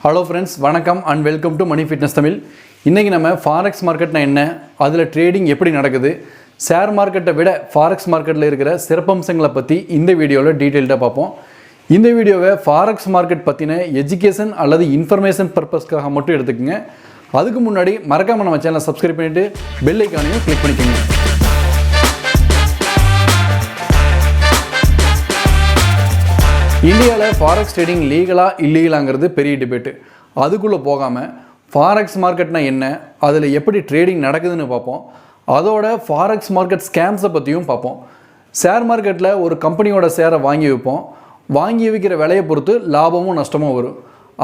Hello friends, வணக்கம் and welcome to Money Fitness Tamil. இன்னைக்கு நம்ம Forex மார்க்கெட்னா என்ன, அதுல ட்ரேடிங் எப்படி நடக்குது, ஷேர் மார்க்கெட்டை விட Forex மார்க்கெட்ல இருக்கிற சிறப்பம்சங்களை பத்தி இந்த வீடியோல டீடைலா பார்ப்போம். இந்த வீடியோவை Forex மார்க்கெட் பத்தின எஜுகேஷன் அல்லது இன்ஃபர்மேஷன் பர்பஸ்க்காக மட்டும் எடுத்துக்கங்க. அதுக்கு முன்னாடி மறக்காம நம்ம சேனலை சப்ஸ்கிரைப் பண்ணிட்டு பெல் ஐகானையும் கிளிக் பண்ணிக்கங்க. இந்தியாவில் ஃபாரெக்ஸ் ட்ரேடிங் லீகலாக இல்லீகலாங்கிறது பெரிய டிபேட்டு. அதுக்குள்ளே போகாமல் ஃபாரெக்ஸ் மார்க்கெட்னா என்ன, அதில் எப்படி ட்ரேடிங் நடக்குதுன்னு பார்ப்போம். அதோட ஃபாரெக்ஸ் மார்க்கெட் ஸ்கேம்ஸை பற்றியும் பார்ப்போம். ஷேர் மார்க்கெட்டில் ஒரு கம்பெனியோட ஷேரை வாங்கி வைப்போம். வாங்கி வைக்கிற விலையை பொறுத்து லாபமும் நஷ்டமும் வரும்.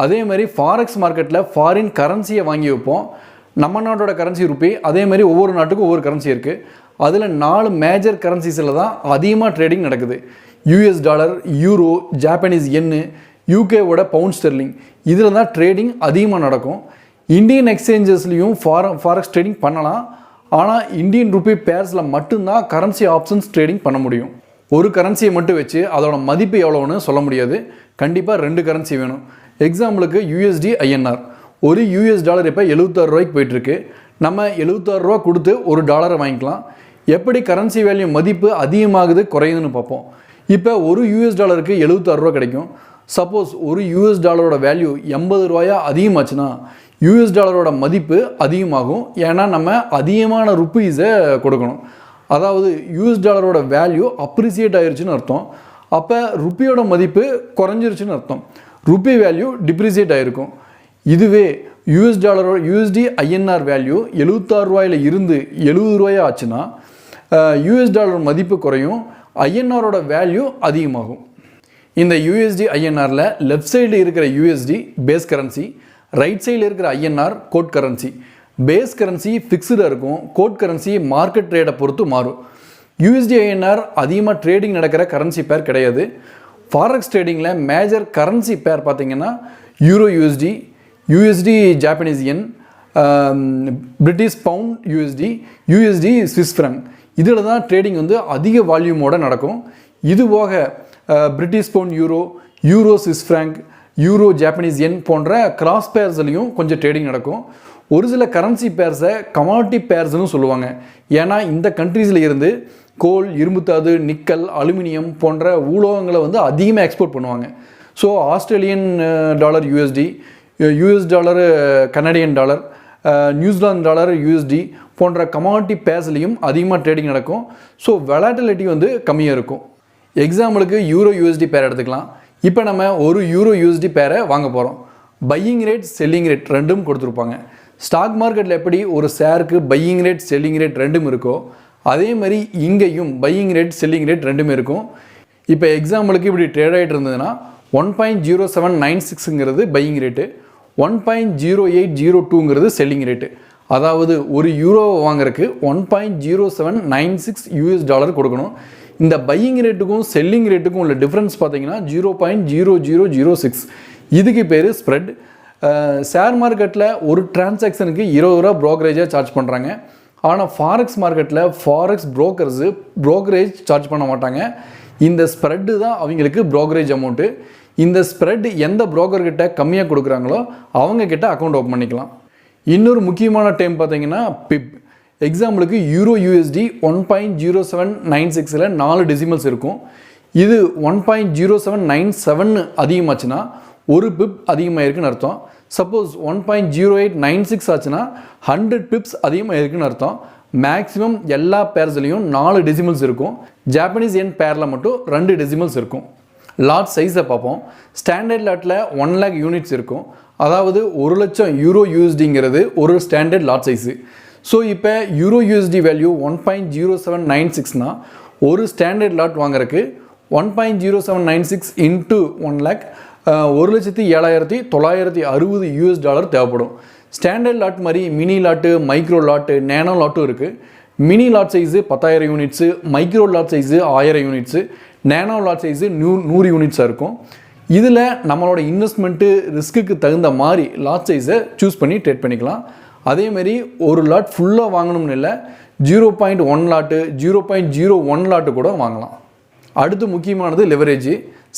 அதேமாதிரி ஃபாரெக்ஸ் மார்க்கெட்டில் ஃபாரின் கரன்சியை வாங்கி வைப்போம். நம்ம நாட்டோட கரன்சி ருப்பி, அதேமாதிரி ஒவ்வொரு நாட்டுக்கும் ஒவ்வொரு கரன்சி இருக்குது. அதில் 4 மேஜர் கரன்சிஸில் தான் அதிகமாக ட்ரேடிங் நடக்குது. US டாலர், யூரோ, ஜாப்பனீஸ் யென்னு, யூகேவோட பவுண்ட் ஸ்டெர்லிங், இதில் தான் ட்ரேடிங் அதிகமாக நடக்கும். இந்தியன் எக்ஸ்சேஞ்சஸ்லேயும் ஃபாரெக்ஸ் ட்ரேடிங் பண்ணலாம். ஆனால் இந்தியன் ருப்பி பேர்ஸில் மட்டும்தான் கரன்சி ஆப்ஷன்ஸ் ட்ரேடிங் பண்ண முடியும். ஒரு கரன்சியை மட்டும் வச்சு அதோட மதிப்பு எவ்வளோன்னு சொல்ல முடியாது. கண்டிப்பாக 2 கரன்சி வேணும். எக்ஸாம்பிளுக்கு USD INR, ஒரு US டாலர் இப்போ 76 ரூபாய்க்கு போயிட்டுருக்கு. நம்ம 76 ரூபா கொடுத்து ஒரு டாலரை வாங்கிக்கலாம். எப்படி கரன்சி வேல்யூ மதிப்பு அதிகமாகுது குறையுதுன்னு பார்ப்போம். இப்போ ஒரு US டாலருக்கு 76 ரூபா கிடைக்கும். சப்போஸ் ஒரு US டாலரோட வேல்யூ 80 ரூபாயா அதிகமாச்சுன்னா US டாலரோட மதிப்பு அதிகமாகும். ஏன்னா நம்ம அதிகமான ருப்பீஸை கொடுக்கணும். அதாவது US டாலரோட வேல்யூ அப்ரிசியேட் ஆயிடுச்சுன்னு அர்த்தம். அப்போ ருப்பியோட மதிப்பு குறைஞ்சிருச்சுன்னு அர்த்தம். ருப்பி வேல்யூ டிப்ரிசியேட் ஆகிருக்கும். இதுவே US டாலரோட USD INR வேல்யூ 76 ரூபாயில் இருந்து 70 ரூபாயா ஆச்சுன்னா US டாலர் மதிப்பு குறையும், ஐஎன்ஆரோட வேல்யூ அதிகமாகும். இந்த USD INRல லெஃப்ட் சைடில் இருக்கிற USD பேஸ் கரன்சி, ரைட் சைடில் இருக்கிற INR quote currency. Base currency ஃபிக்ஸ்டாக இருக்கும், கோட் கரன்சி மார்க்கெட் ட்ரேடை பொறுத்து மாறும். USD INR அதிகமாக ட்ரேடிங் நடக்கிற கரன்சி பேர் கிடையாது. ஃபாரெக்ஸ் ட்ரேடிங்கில் மேஜர் கரன்சி பேர் பார்த்தீங்கன்னா euro USD, USD Japanese yen, British pound USD Swiss franc. இதில் தான் ட்ரேடிங் அதிக வால்யூமோடு நடக்கும். இது போக British pound euro Swiss franc, euro Japanese yen போன்ற கிராஸ் பேர்ஸ்லையும் கொஞ்சம் ட்ரேடிங் நடக்கும். ஒரு சில கரன்சி பேர்ஸை கமாடிட்டி பேர்ஸ்னு சொல்லுவாங்க. ஏன்னா இந்த கண்ட்ரீஸில் இருந்து கோல், இரும்புத்தாது, நிக்கல், அலுமினியம் போன்ற உலோகங்களை அதிகமாக எக்ஸ்போர்ட் பண்ணுவாங்க. So Australian dollar USD, US dollar Canadian dollar, New Zealand dollar USD போன்ற கமாடிட்டி பேர்ஸ்லையும் அதிகமாக ட்ரேடிங் நடக்கும். ஸோ வெலாட்டிலிட்டி கம்மியாக இருக்கும். எக்ஸாம்பிளுக்கு யூரோ USD பேர் எடுத்துக்கலாம். இப்போ நம்ம ஒரு யூரோ USD பேரை வாங்க போகிறோம். பையிங் ரேட், செல்லிங் ரேட் ரெண்டும் கொடுத்துருப்பாங்க. ஸ்டாக் மார்க்கெட்டில் எப்படி ஒரு ஷேருக்கு பையிங் ரேட், செல்லிங் ரேட் ரெண்டும் இருக்கோ, அதே மாதிரி இங்கேயும் பையிங் ரேட், செல்லிங் ரேட் ரெண்டுமே இருக்கும். இப்போ எக்ஸாம்பிளுக்கு இப்படி ட்ரேட் ஆகிட்டு இருந்ததுன்னா 1.0796ங்கிறது பையிங் ரேட்டு, 1.0802ங்கிறது செல்லிங் ரேட்டு. அதாவது ஒரு யூரோவை வாங்குறதுக்கு 1.0796 US டாலர் கொடுக்கணும். இந்த பையிங் ரேட்டுக்கும் செல்லிங் ரேட்டுக்கும் உள்ள டிஃப்ரென்ஸ் பார்த்தீங்கன்னா 0.0006. இதுக்கு பேர் ஸ்ப்ரெட். ஷேர் மார்க்கெட்டில் ஒரு டிரான்சாக்ஷனுக்கு 20 ரூபா ப்ரோக்கரேஜாக சார்ஜ் பண்ணுறாங்க. ஆனால் ஃபாரெக்ஸ் மார்க்கெட்டில் ஃபாரெக்ஸ் ப்ரோக்கரேஜ் சார்ஜ் பண்ண மாட்டாங்க. இந்த ஸ்ப்ரெட்டு தான் அவங்களுக்கு ப்ரோக்கரேஜ் அமௌண்ட்டு. இந்த ஸ்ப்ரெட் எந்த புரோக்கர்கிட்ட கம்மியாக கொடுக்குறாங்களோ அவங்கக்கிட்ட அக்கௌண்ட் ஓப்பன் பண்ணிக்கலாம். இன்னொரு முக்கியமான டைம் பார்த்தீங்கன்னா பிப். எக்ஸாம்பிளுக்கு யூரோ USD 1.0796ல் 4 டெசிமல்ஸ் இருக்கும். இது 1.0797 அதிகமாச்சுன்னா ஒரு பிப் அதிகமாக இருக்குன்னு அர்த்தம். சப்போஸ் 1.0896 ஆச்சுன்னா 100 பிப்ஸ் அதிகமாக இருக்குன்னு அர்த்தம். மேக்ஸிமம் எல்லா பேர்ஸ்லையும் 4 டெசிமல்ஸ் இருக்கும். ஜாப்பனீஸ் யென் பேரில் மட்டும் 2 டெசிமல்ஸ் இருக்கும். லாட் சைஸை பார்ப்போம். ஸ்டாண்டர்ட் லாட்டில் 1 lakh யூனிட்ஸ் இருக்கும். அதாவது 1 லட்சம் யூரோ USDங்கிறது ஒரு ஸ்டாண்டர்ட் லாட் சைஸு. ஸோ இப்போ யூரோ USD வேல்யூ 1.0796னா ஒரு ஸ்டாண்டர்ட் லாட் வாங்குறதுக்கு 1.0796 இன்ட்டு 1 lakh 1,07,960 US டாலர் தேவைப்படும். ஸ்டாண்டர்ட் லாட் மாதிரி mini lot, micro lot, nano லாட்டும் இருக்குது. Mini lot size 10,000 units, micro lot size 1000 units, nano lot size 100 யூனிட்ஸாக இருக்கும். இதில் நம்மளோட இன்வெஸ்ட்மெண்ட்டு ரிஸ்க்குக்கு தகுந்த மாதிரி லாட் சைஸை சூஸ் பண்ணி ட்ரேட் பண்ணிக்கலாம். அதேமாரி ஒரு லாட் ஃபுல்லாக வாங்கணும்னு இல்லை, 0.1 லாட்டு, 0.01 லாட்டு கூட வாங்கலாம். அடுத்து முக்கியமானது லெவரேஜ்.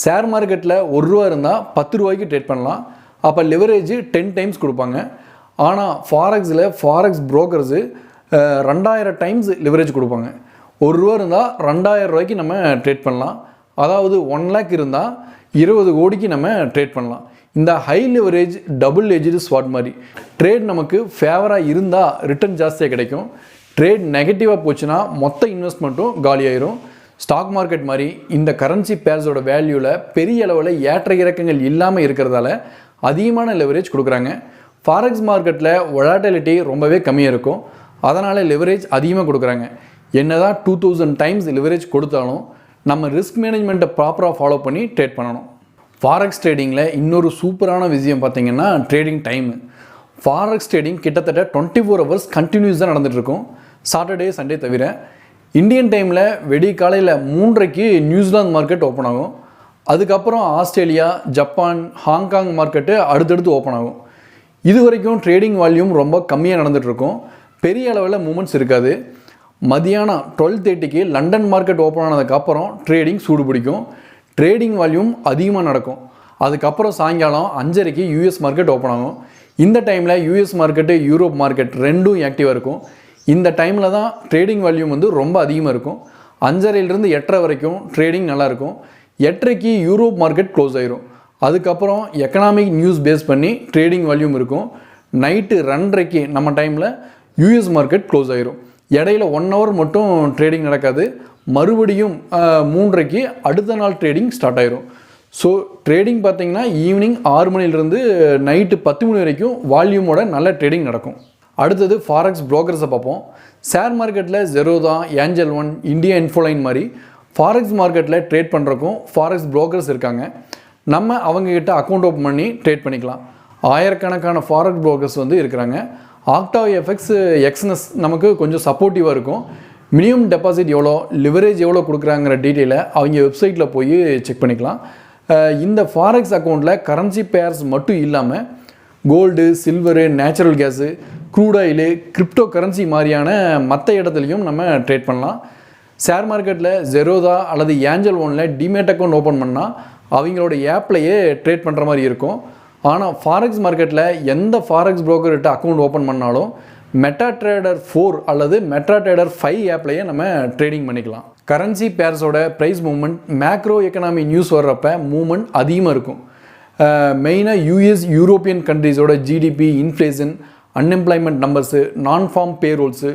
ஷேர் மார்க்கெட்டில் 1 ரூபா இருந்தால் 10 ரூபாய்க்கு ட்ரேட் பண்ணலாம். அப்போ லிவரேஜ் 10 டைம்ஸ் கொடுப்பாங்க. ஆனால் ஃபாரெக்ஸில் ஃபாரெக்ஸ் புரோக்கர்ஸு 2000 டைம்ஸ் லிவரேஜ் கொடுப்பாங்க. ₹1 இருந்தால் ₹2000 நம்ம ட்ரேட் பண்ணலாம். அதாவது 1 lakh இருந்தால் 20 கோடிக்கு நம்ம ட்ரேட் பண்ணலாம். இந்த ஹை லிவரேஜ் டபுள் எஜ்டு ஸ்வாட் மாதிரி ட்ரேட் நமக்கு ஃபேவராக இருந்தால் ரிட்டர்ன் ஜாஸ்தியாக கிடைக்கும். ட்ரேட் நெகட்டிவாக போச்சுன்னா மொத்த இன்வெஸ்ட்மெண்ட்டும் காலியாயிரும். ஸ்டாக் மார்க்கெட் மாதிரி இந்த கரன்சி பேர்ஸோட வேல்யூவில் பெரிய அளவில் ஏற்ற இறக்கங்கள் இல்லாமல் இருக்கிறதால அதிகமான லெவரேஜ் கொடுக்குறாங்க. ஃபாரெக்ஸ் மார்க்கெட்டில் வொலாட்டிலிட்டி ரொம்பவே கம்மியாக இருக்கும். அதனால் லெவரேஜ் அதிகமாக கொடுக்குறாங்க. என்னதான் 2000 டைம்ஸ் லெவரேஜ் கொடுத்தாலும் நம்ம ரிஸ்க் மேனேஜ்மெண்ட்டை ப்ராப்பராக ஃபாலோ பண்ணி ட்ரேட் பண்ணணும். ஃபாரெக்ஸ் ட்ரேடிங்கில் இன்னொரு சூப்பரான விஷயம் பார்த்திங்கன்னா ட்ரேடிங் டைமு. ஃபாரெக்ஸ் ட்ரேடிங் கிட்டத்தட்ட 24 hours கண்டினியூஸாக நடந்துகிட்ருக்கும், சாட்டர்டே சண்டே தவிர. இந்தியன் டைமில் வெடி காலையில் 3:30 நியூசிலாந்து மார்க்கெட் ஓப்பன் ஆகும். அதுக்கப்புறம் ஆஸ்திரேலியா, ஜப்பான், ஹாங்காங் மார்க்கெட்டு அடுத்தடுத்து ஓப்பன் ஆகும். இது வரைக்கும் ட்ரேடிங் வால்யூம் ரொம்ப கம்மியாக நடந்துகிட்ருக்கும், பெரிய அளவில் மூமெண்ட்ஸ் இருக்காது. மதியானம் 12:30 லண்டன் மார்க்கெட் ஓப்பன் ஆனதுக்கப்புறம் ட்ரேடிங் சூடு பிடிக்கும். ட்ரேடிங் வால்யூம் அதிகமாக நடக்கும். அதுக்கப்புறம் சாயங்காலம் 5:30 யூஎஸ் மார்க்கெட் ஓப்பன் ஆகும். இந்த டைமில் யூஎஸ் மார்க்கெட்டு, யூரோப் மார்க்கெட் ரெண்டும் ஆக்டிவாக இருக்கும். இந்த டைமில் தான் ட்ரேடிங் வால்யூம் ரொம்ப அதிகமாக இருக்கும். 5:30 8:30 வரைக்கும் ட்ரேடிங் நல்லாயிருக்கும். 8:30 யூரோப் மார்க்கெட் க்ளோஸ் ஆயிரும். அதுக்கப்புறம் எக்கனாமிக் நியூஸ் பேஸ் பண்ணி ட்ரேடிங் வால்யூம் இருக்கும். நைட்டு 2:30 நம்ம டைமில் யூஎஸ் மார்க்கெட் க்ளோஸ் ஆயிரும். இடையில 1 hour மட்டும் ட்ரேடிங் நடக்காது. மறுபடியும் 3:30 அடுத்த நாள் ட்ரேடிங் ஸ்டார்ட் ஆயிரும். ஸோ ட்ரேடிங் பார்த்திங்கன்னா ஈவினிங் 6 மணிலேருந்து நைட்டு 10 மணி வரைக்கும் வால்யூமோட நல்ல ட்ரேடிங் நடக்கும். அடுத்தது ஃபாரெக்ஸ் புரோக்கர்ஸை பார்ப்போம். ஷேர் மார்க்கெட்டில் Zerodha, angel one, India Infoline மாதிரி ஃபாரெக்ஸ் மார்க்கெட்டில் ட்ரேட் பண்ணுறக்கும் ஃபாரெக்ஸ் புரோக்கர்ஸ் இருக்காங்க. நம்ம அவங்கக்கிட்ட அக்கௌண்ட் ஓப்பன் பண்ணி ட்ரேட் பண்ணிக்கலாம். ஆயிரக்கணக்கான ஃபாரெக்ஸ் புரோக்கர்ஸ் இருக்கிறாங்க. ஆக்டாவ் எஃப்எக்ஸ் எக்ஸ்னஸ் நமக்கு கொஞ்சம் சப்போர்ட்டிவாக இருக்கும். மினிமம் டெபாசிட் எவ்வளோ, லிவரேஜ் எவ்வளோ கொடுக்குறாங்கிற டீட்டெயிலை அவங்க வெப்சைட்டில் போய் செக் பண்ணிக்கலாம். இந்த ஃபாரெக்ஸ் அக்கௌண்ட்டில் கரன்சி பேர்ஸ் மட்டும் இல்லாமல் gold, silver, natural gas, crude oil, crypto currency மாதிரியான மற்ற இடத்துலையும் நம்ம ட்ரேட் பண்ணலாம். ஷேர் மார்க்கெட்டில் ஜெரோதா அல்லது ஏஞ்சல் ஒனில் டிமேட் அக்கௌண்ட் ஓப்பன் பண்ணால் அவங்களோட ஆப்லையே ட்ரேட் பண்ணுற மாதிரி இருக்கும். ஆனால் ஃபாரெக்ஸ் மார்க்கெட்டில் எந்த ஃபாரெக்ஸ் புரோக்கர்கிட்ட அக்கௌண்ட் ஓப்பன் பண்ணாலும் மெட்டாட்ரேடர் 4 அல்லது மெட்டாட்ரேடர் 5 ஆப்லையே நம்ம ட்ரேடிங் பண்ணிக்கலாம். கரன்சி பேர்ஸோட price movement macro economy news வர்றப்ப மூவ்மெண்ட் அதிகமாக இருக்கும். மெயினாக யூஎஸ், யூரோப்பியன் கண்ட்ரீஸோட GDP, inflation, unemployment numbers, non farm payrolls,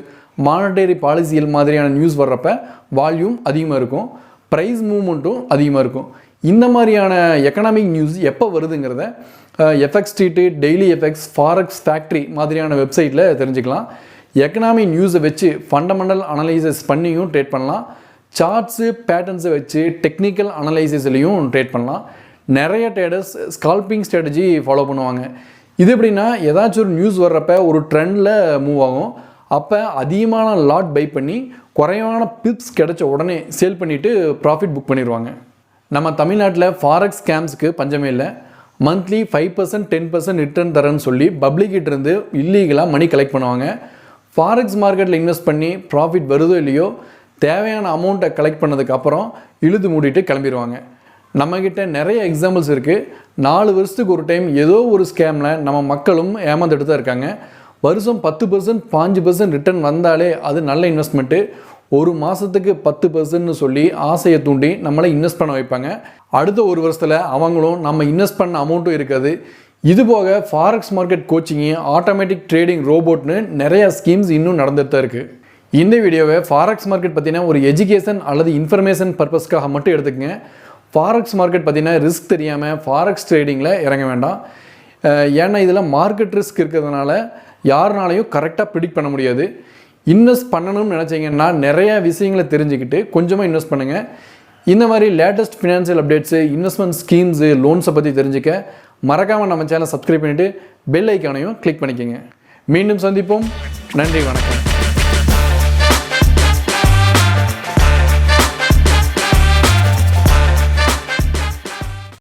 monetary பாலிசியல் மாதிரியான நியூஸ் வர்றப்ப வால்யூம் அதிகமாக இருக்கும், ப்ரைஸ் மூவ்மெண்ட்டும் அதிகமாக இருக்கும். இந்த மாதிரியான எக்கனாமிக் நியூஸ் எப்போ வருதுங்கிறத FX street, daily FX, forex factory மாதிரியான வெப்சைட்டில் தெரிஞ்சுக்கலாம். எக்கனாமிக் நியூஸை வச்சு ஃபண்டமெண்டல் அனலைசிஸ் பண்ணியும் ட்ரேட் பண்ணலாம். சார்ட்ஸு, பேட்டர்ன்ஸை வச்சு டெக்னிக்கல் அனலைசிஸ்லையும் ட்ரேட் பண்ணலாம். நிறைய ட்ரேடர்ஸ் ஸ்கால்பிங் ஸ்ட்ராட்டஜி ஃபாலோ பண்ணுவாங்க. இது எப்படின்னா, ஏதாச்சும் ஒரு நியூஸ் வர்றப்ப ஒரு ட்ரெண்டில் மூவ் ஆகும். அப்போ அதிகமான லாட் பை பண்ணி குறைவான பிப்ஸ் கிடைச்ச உடனே சேல் பண்ணிவிட்டு ப்ராஃபிட் புக் பண்ணிடுவாங்க. நம்ம தமிழ்நாட்டில் ஃபாரெக்ஸ் ஸ்கேம்ஸுக்கு பஞ்சமே இல்லை. மந்த்லி 5%, 10% ரிட்டர்ன் தரேன்னு சொல்லி பப்ளிக்கிட்டேருந்து இல்லீகலாக மணி கலெக்ட் பண்ணுவாங்க. ஃபாரெக்ஸ் மார்க்கெட்டில் இன்வெஸ்ட் பண்ணி ப்ராஃபிட் வருதோ இல்லையோ தேவையான அமௌண்ட்டை கலெக்ட் பண்ணதுக்கப்புறம் இழுது மூடிட்டு கிளம்பிடுவாங்க. நம்மக்கிட்ட நிறைய எக்ஸாம்பிள்ஸ் இருக்குது. 4 வருஷத்துக்கு ஒரு டைம் ஏதோ ஒரு ஸ்கேமில் நம்ம மக்களும் ஏமாந்துட்டு தான் இருக்காங்க. வருஷம் 10%, 5% ரிட்டர்ன் வந்தாலே அது நல்ல இன்வெஸ்ட்மெண்ட்டு. ஒரு மாதத்துக்கு 10%ன்னு சொல்லி ஆசையை தூண்டி நம்மளை இன்வெஸ்ட் பண்ண வைப்பாங்க. அடுத்த ஒரு வருஷத்தில் அவங்களும் நம்ம இன்வெஸ்ட் பண்ண அமௌண்ட்டும் இருக்காது. இது போக forex market coaching, automatic trading ரோபோட்னு நிறையா ஸ்கீம்ஸ் இன்னும் நடந்துட்டு தான் இருக்குது. இந்த வீடியோவை ஃபாரெக்ஸ் மார்க்கெட் பற்றின ஒரு எஜுகேஷன் அல்லது இன்ஃபர்மேஷன் பர்பஸ்க்காக மட்டும் எடுத்துக்கங்க. ஃபாரெக்ஸ் மார்க்கெட் பற்றின ரிஸ்க் தெரியாமல் ஃபாரெக்ஸ் ட்ரேடிங்கில் இறங்க வேண்டாம். ஏன்னா இதில் மார்க்கெட் ரிஸ்க் இருக்கிறதுனால யாருனாலையும் கரெக்டாக ப்ரிடிக்ட் பண்ண முடியாது. இன்வெஸ்ட் பண்ணணும்னு நினச்சிங்கன்னா நிறையா விஷயங்களை தெரிஞ்சுக்கிட்டு கொஞ்சமாக இன்வெஸ்ட் பண்ணுங்கள். இந்த மாதிரி latest financial updates, investment schemes, லோன்ஸை பற்றி தெரிஞ்சுக்க மறக்காமல் நம்ம சேனலை சப்ஸ்கிரைப் பண்ணிவிட்டு பெல் ஐக்கானையும் கிளிக் பண்ணிக்கோங்க. மீண்டும் சந்திப்போம். நன்றி, வணக்கம்.